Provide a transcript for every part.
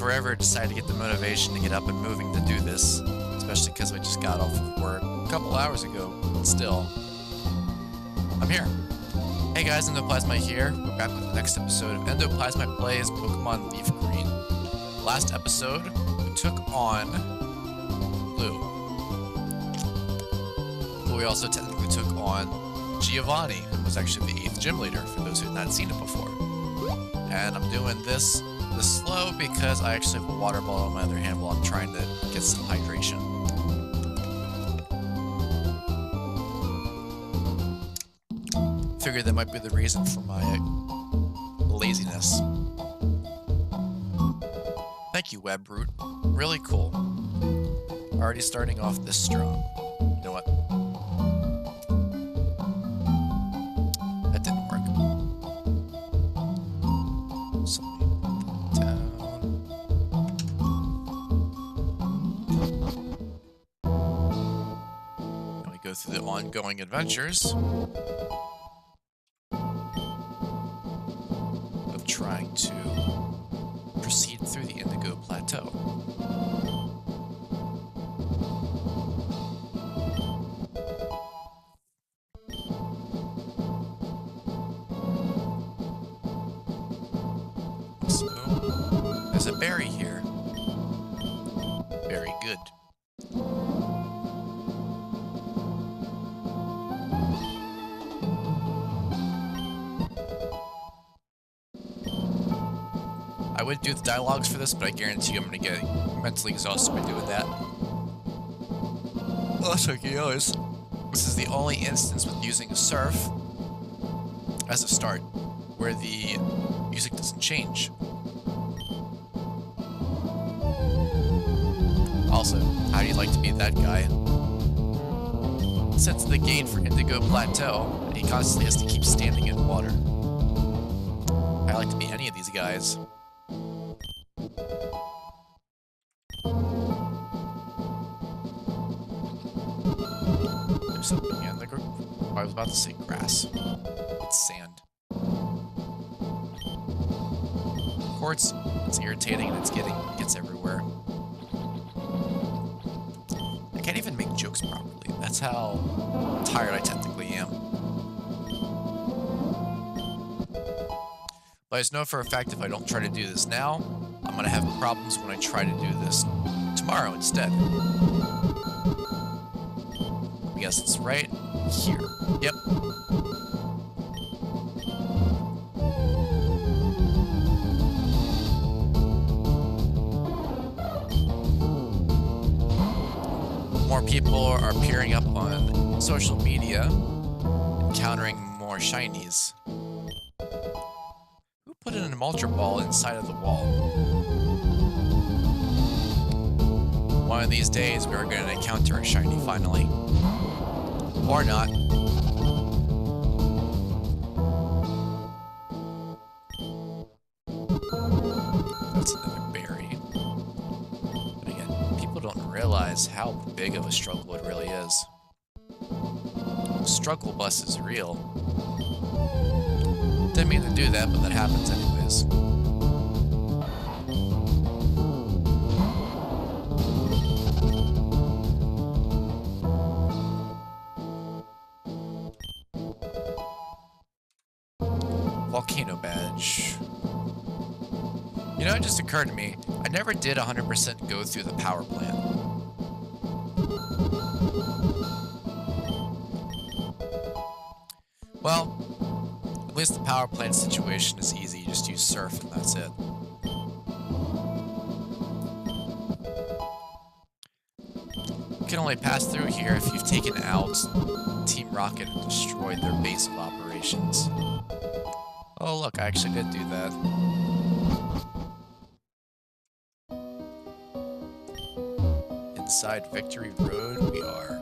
forever decided to get the motivation to get up and moving to do this, especially because I just got off of work a couple hours ago, but still, I'm here. Hey guys, EndoPlasmite here. We're back with the next episode of EndoPlasmite Plays Pokemon LeafGreen. Last episode, we took on Blue. But we also technically took on Giovanni, who was actually the 8th gym leader, for those who had not seen it before. And I'm doing this slow because I actually have a water bottle in my other hand while I'm trying to get some hydration. Figured that might be the reason for my laziness. Thank you, Web Root. Really cool. Already starting off this strong. You know what? That didn't work. So down. And we go through the ongoing adventures trying to proceed through the Indigo Plateau. So, there's a berry here. Very good. I would do the dialogues for this, but I guarantee you I'm going to get mentally exhausted by doing that. This is the only instance with using a surf as a start where the music doesn't change. Also, how do you like to be that guy? Sets the gate for Indigo Plateau, and he constantly has to keep standing in water. I like to be any of these guys. There's something in the group. I was about to say grass. It's sand. Quartz, it's irritating and it gets everywhere. I can't even make jokes properly. That's how tired I technically am. But I just know for a fact if I don't try to do this now, I'm going to have problems when I try to do this tomorrow instead. I guess it's right here. Yep. More people are appearing up on social media, encountering more shinies. Put in an Ultra Ball inside of the wall. One of these days, we are going to encounter a shiny finally. Or not. That's another berry. But again, people don't realize how big of a struggle it really is. The struggle bus is real. Didn't mean to do that, but that happens anyways. Volcano badge. You know, it just occurred to me, I never did 100% go through the power plant. Well, at least the power plant situation is easy. You just use surf and that's it. You can only pass through here if you've taken out Team Rocket and destroyed their base of operations. Oh look, I actually did do that. Inside Victory Road we are.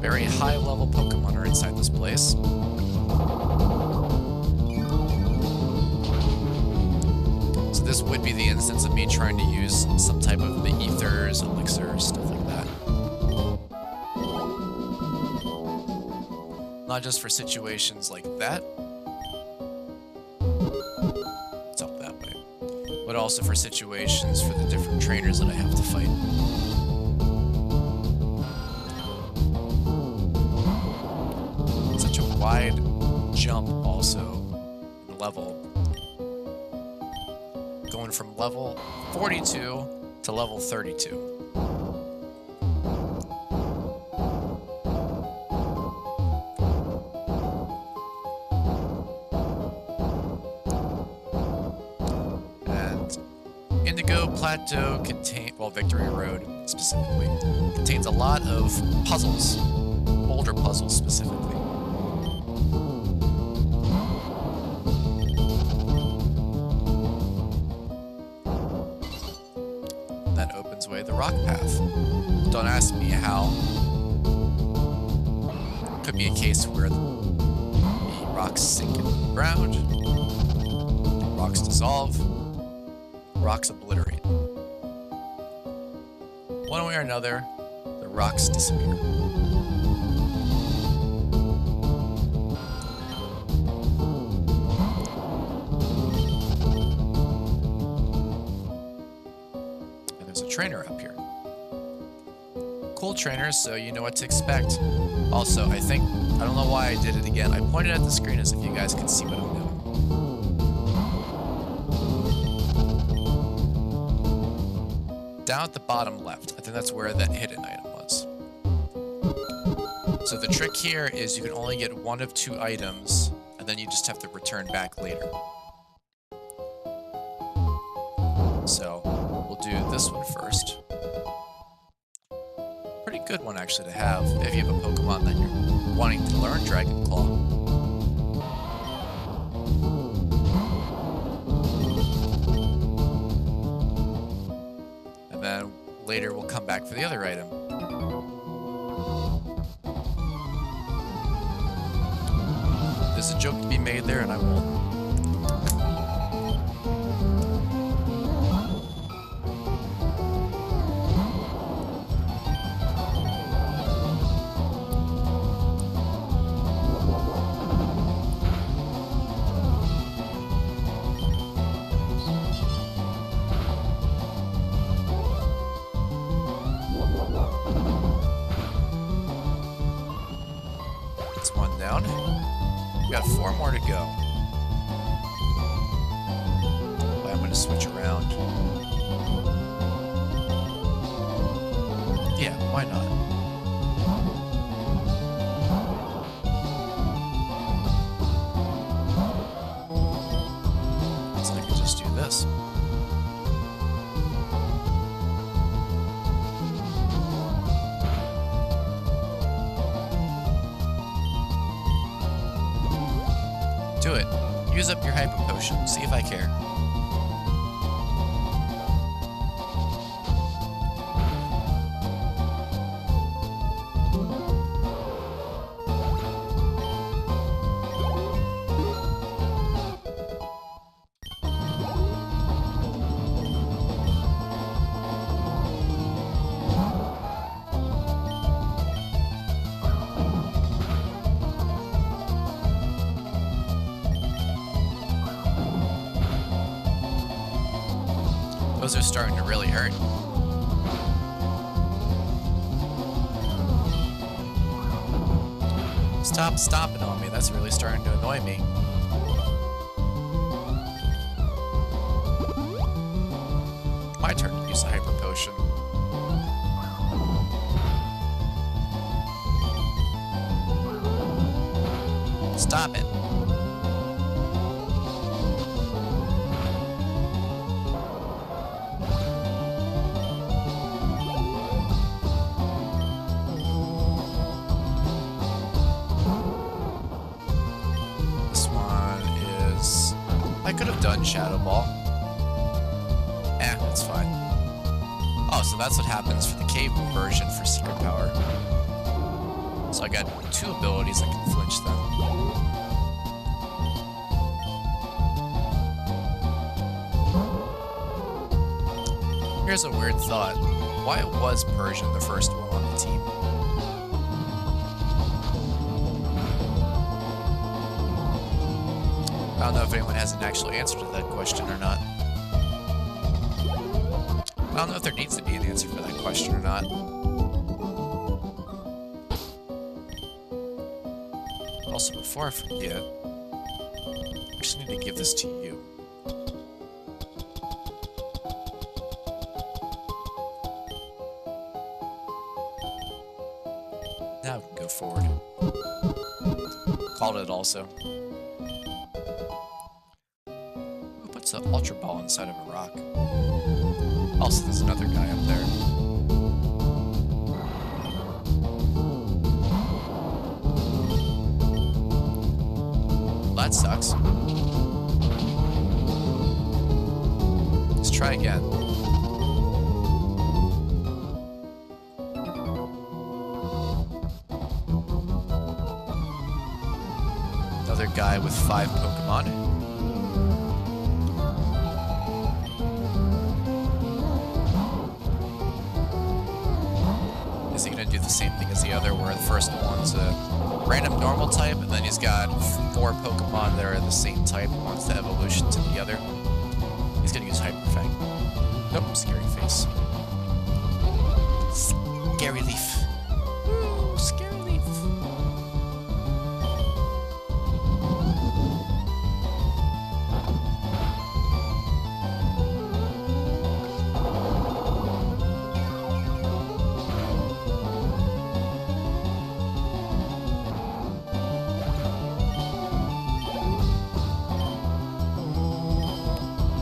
Very high-level Pokemon are inside this place. So this would be the instance of me trying to use some type of the ethers, elixirs, stuff like that. Not just for situations like that. It's up that way. But also for situations for the different trainers that I have to fight. Such a wide jump also in level. Going from level 42 to level 32. Plateau Victory Road specifically, contains a lot of puzzles, boulder puzzles specifically. That opens away the rock path. Don't ask me how. Could be a case where the rocks sink into the ground, rocks dissolve, rocks obliterate. One way or another, the rocks disappear. And there's a trainer up here. Cool trainer, so you know what to expect. Also, I don't know why I did it again. I pointed at the screen as if you guys could see what I'm doing. Down at the bottom left, I think that's where that hidden item was. So the trick here is you can only get one of two items, and then you just have to return back later. So we'll do this one first. Pretty good one actually to have if you have a Pokemon that you're wanting to learn Dragon Claw. Later we'll come back for the other item. There's a joke to be made there, and I won't. We got 4 more to go. But I'm going to switch around. Yeah, why not? So I can just do this. Do it. Use up your hyper potion. See if I care. Those are starting to really hurt. Stop stomping on me. That's really starting to annoy me. My turn to use a hyper potion. Stop it. Done Shadow Ball. That's fine. Oh, so that's what happens for the cave version for Secret Power. So I got 2 abilities that can flinch them. Here's a weird thought. Why was Persian the first one on the team? don't know if anyone has an actual answer to that question or not. I don't know if there needs to be an answer for that question or not. Also, before I forget, I just need to give this to you. Now we can go forward. Called it also. Who puts an ultra ball inside of a rock? Also, there's another guy up there. Well, that sucks. Let's try again. Another guy with 5 Pokemon. Is he gonna do the same thing as the other, where the first one's a random normal type, and then he's got 4 Pokemon that are the same type, one's the evolution to the other? He's gonna use Hyper Fang. Nope, scary face. Scary Leaf. Woo, scary Leaf.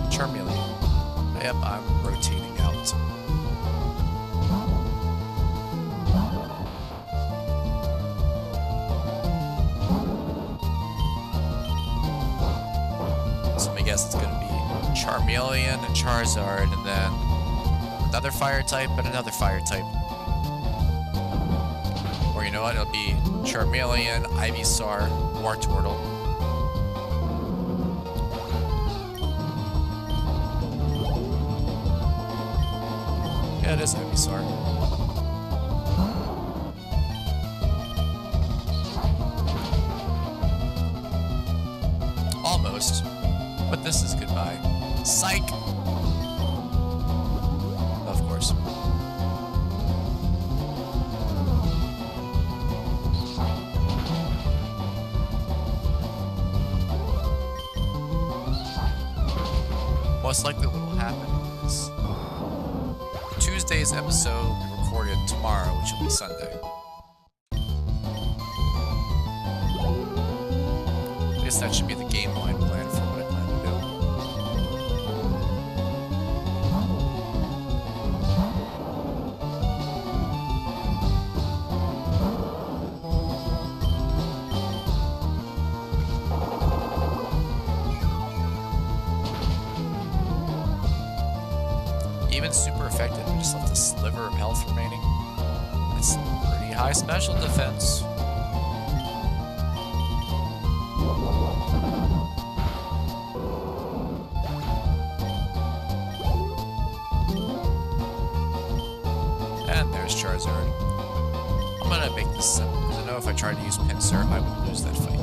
Charmeleon. Yep, I'm rotating out. So I guess it's going to be Charmeleon and Charizard, and then another fire type and another fire type. Or you know what? It'll be Charmeleon, Ivysaur, Wartortle. Yeah, it is Ivysaur. Almost. But this is goodbye. Psych! Of course. Most likely what will happen is Tuesday's episode will be recorded tomorrow, which will be Sunday. I guess that should be the game line plan for what I plan to do. Even super effective, we just left a sliver of health remaining. It's pretty high special defense. And there's Charizard. I'm gonna make this simple, because I know if I try to use Pinsir, I will lose that fight.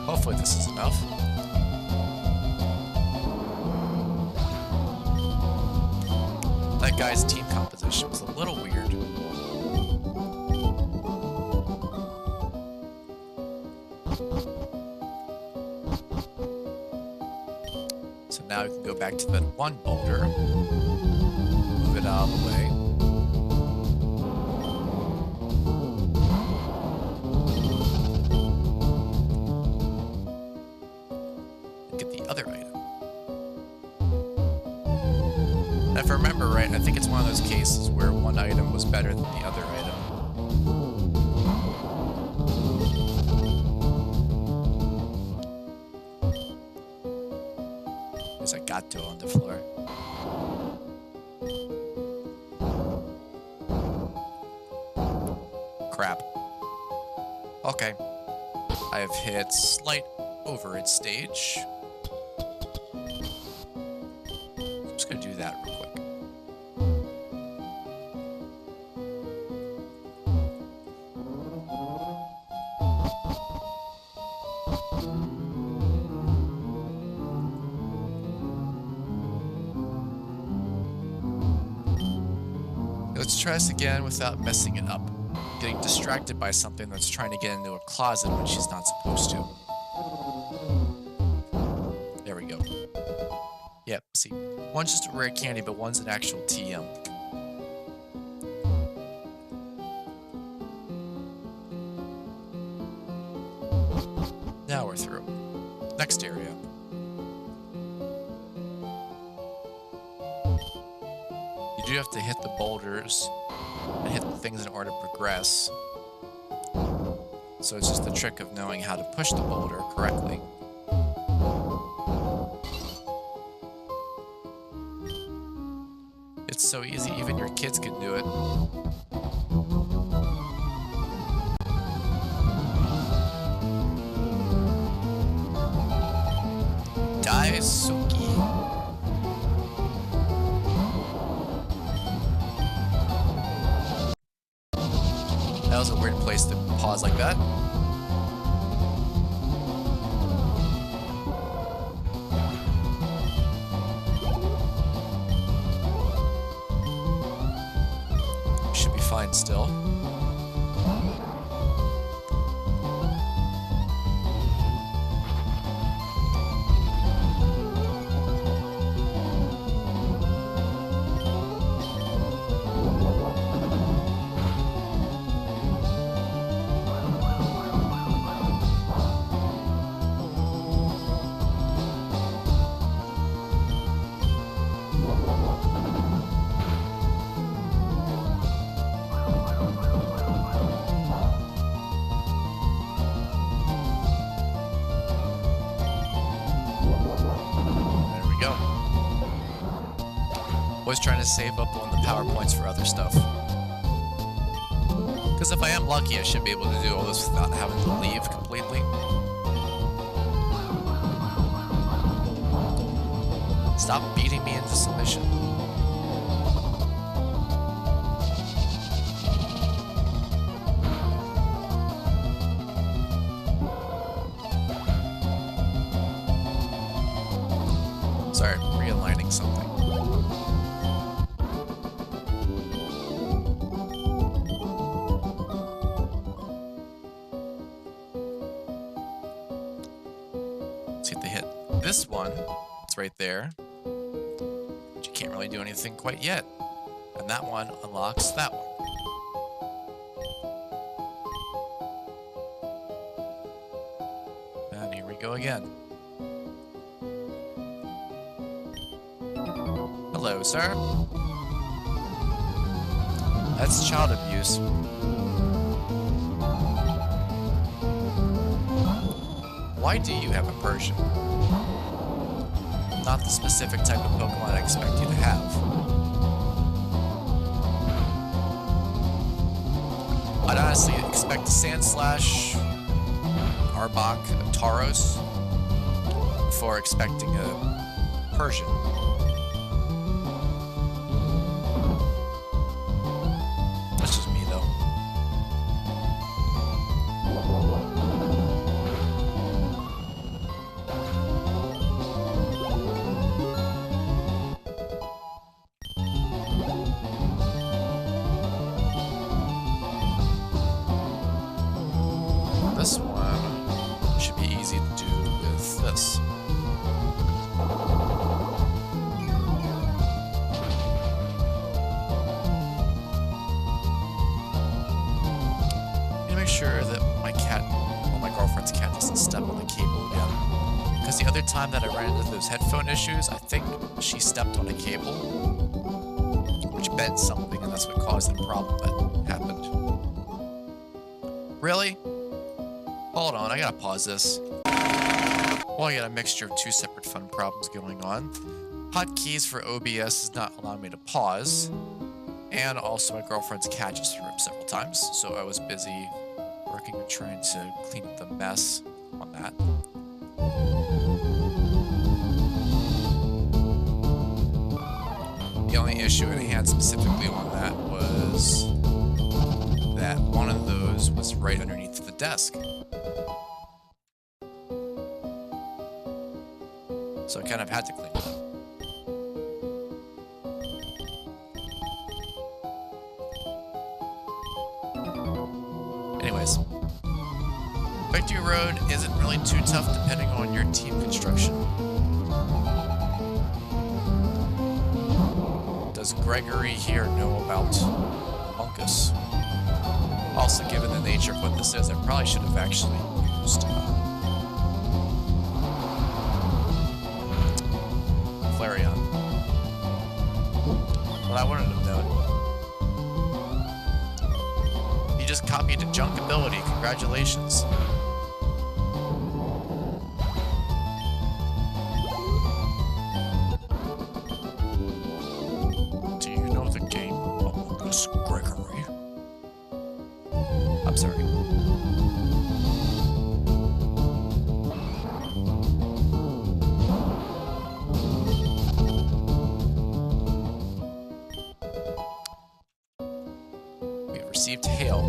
Hopefully this is enough. That guy's team composition was a little weird. So now we can go back to that one boulder. Move it out of the way. If I remember right, I think it's one of those cases where one item was better than the other item. There's a gato on the floor. Crap. Okay. I have hit slight overage stage. I'm just gonna do that real quick. Let's try this again without messing it up. Getting distracted by something that's trying to get into a closet when she's not supposed to. There we go. Yep, see. One's just a rare candy, but one's an actual TM. Now we're through. Next area. You do have to hit the boulders and hit the things in order to progress. So it's just the trick of knowing how to push the boulder correctly. It's so easy, even your kids can do it. Daisuke. That was a weird place to pause like that. Should be fine still. Always trying to save up on the power points for other stuff. Because if I am lucky, I should be able to do all this without having to leave completely. Stop beating me into submission. Sorry, realigning something. This one, it's right there, but you can't really do anything quite yet. And that one unlocks that one. And here we go again. Hello, sir. That's child abuse. Why do you have a Persian? Not the specific type of Pokemon I expect you to have. I'd honestly expect a Sandslash, Arbok, a Tauros before expecting a Persian. That's just me, though. This one should be easy to do with this. Need to make sure that my cat, well, my girlfriend's cat doesn't step on the cable again. Because the other time that I ran into those headphone issues, I think she stepped on a cable, which bent something, and that's what caused the problem that happened. Really? Hold on, I gotta pause this. Well, I got a mixture of two separate fun problems going on. Hotkeys for OBS is not allowing me to pause. And also my girlfriend's cat just threw up several times, so I was busy working on trying to clean up the mess on that. The only issue at hand specifically on that was that one of those was right underneath the desk. So I kind of had to clean it up. Victory Road isn't really too tough depending on your team construction. Does Gregory here know about Bunkus? Also, given the nature of what this is, I probably should have actually used Flareon. But I wanted to know. You just copied a junk ability. Congratulations. Do you know the game Among Us, Gregory? I'm sorry. We have received hail.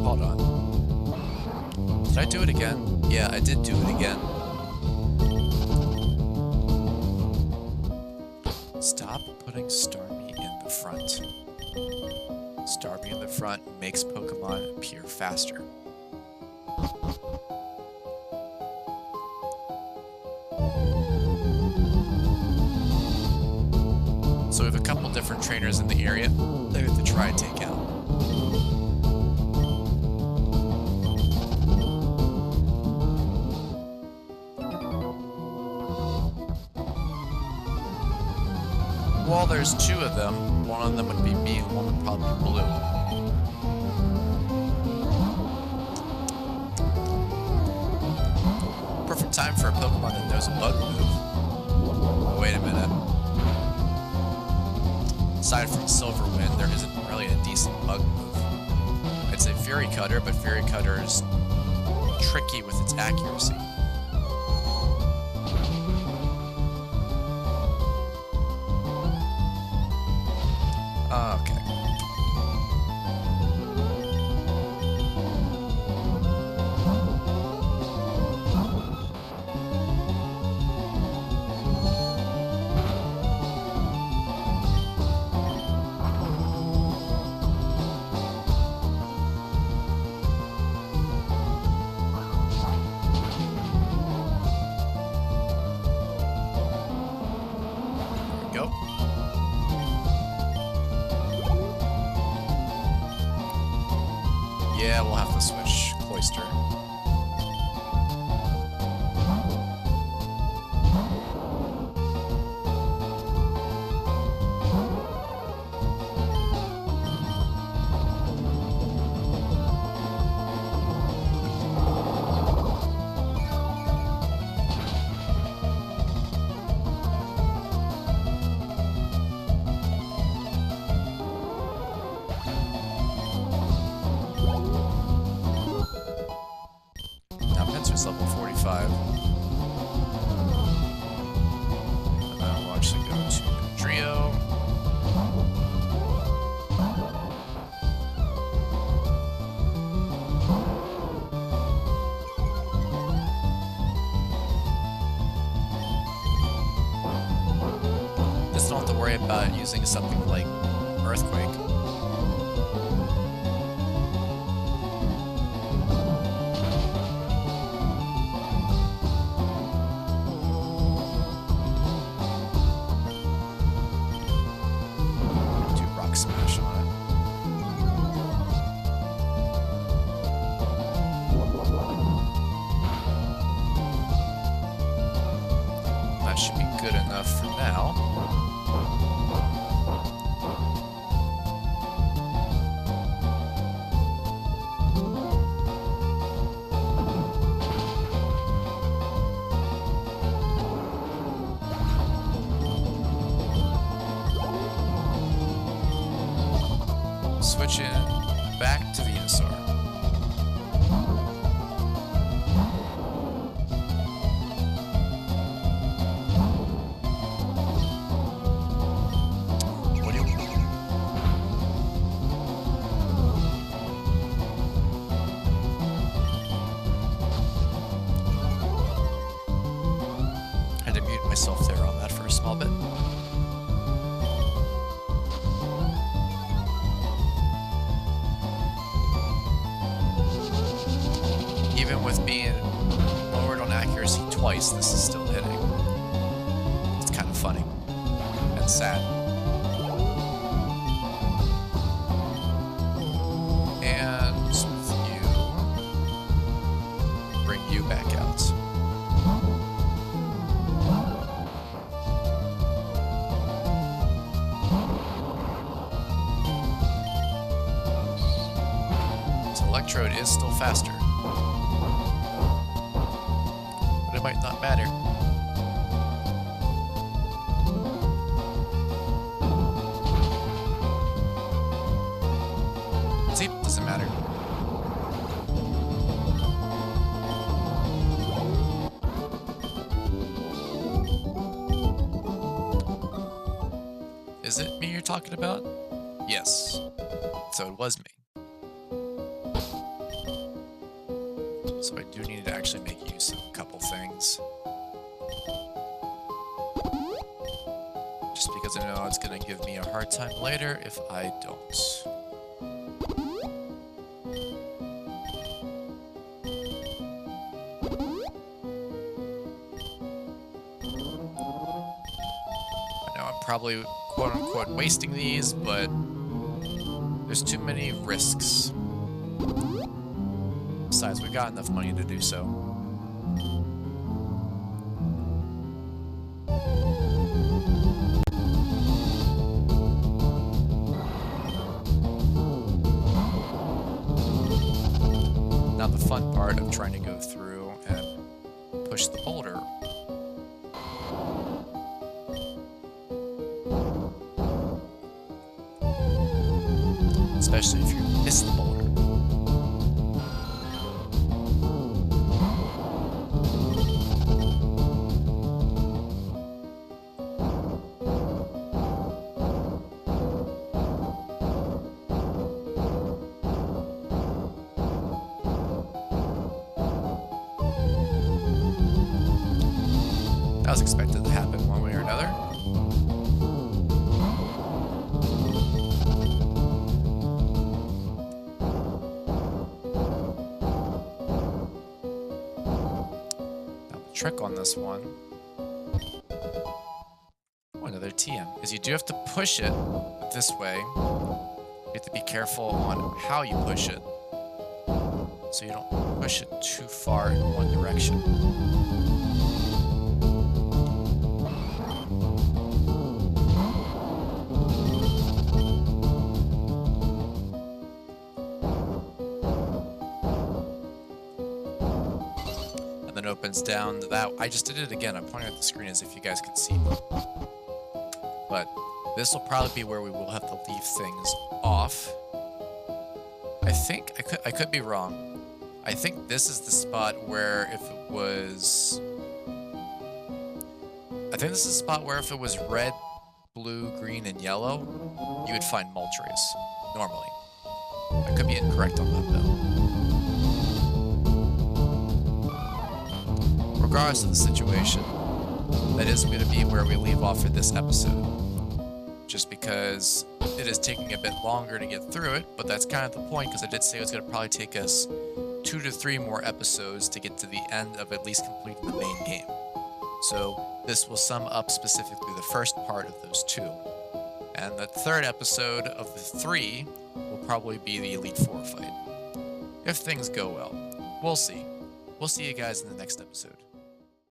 Hold on. Did I do it again? Yeah, I did do it again. Stop putting Starmie in the front. Starmie in the front makes Pokemon appear faster. So we have a couple different trainers in the area that we have to try and take out. Well, there's two of them. One of them would be me, and one would probably be blue. Perfect time for a Pokemon that knows a bug move. Wait a minute. Aside from Silverwind, there isn't really a decent bug move. I'd say Fury Cutter, but Fury Cutter is tricky with its accuracy. Okay. There we go. Yeah, we'll have to switch Cloyster. Level 45. And then we'll actually go to Trio. Just don't have to worry about using something like Earthquake. Smash on it. That should be good enough for now. Switch in back to Venusaur. What do you... myself there on that for a small bit. Even with being lowered on accuracy twice, this is still hitting. It's kind of funny and sad. And with you, bring you back out. This electrode is still faster. It might not matter. See, doesn't matter. Is it me you're talking about? Yes. So it was me. So I do need to actually make use of a couple things. Just because I know it's going to give me a hard time later if I don't. I know I'm probably quote-unquote wasting these, but there's too many risks. Besides, we got enough money to do so. Now the fun part of trying to go through and push the boulder. Especially if you miss the boulder. That was expected to happen one way or another. Now the trick on this one, another TM, is you do have to push it this way. You have to be careful on how you push it, so you don't push it too far in one direction. Opens down that. I just did it again. I'm pointing at the screen as if you guys could see. But this will probably be where we will have to leave things off. I think I could be wrong. I think this is the spot where if it was red, blue, green, and yellow, you would find Moltres normally. I could be incorrect on that though. Regardless of the situation, that is going to be where we leave off for this episode. Just because it is taking a bit longer to get through it, but that's kind of the point, because I did say it was going to probably take us 2 to 3 more episodes to get to the end of at least completing the main game. So this will sum up specifically the first part of those 2. And the third episode of the 3 will probably be the Elite Four fight. If things go well. We'll see. We'll see you guys in the next episode.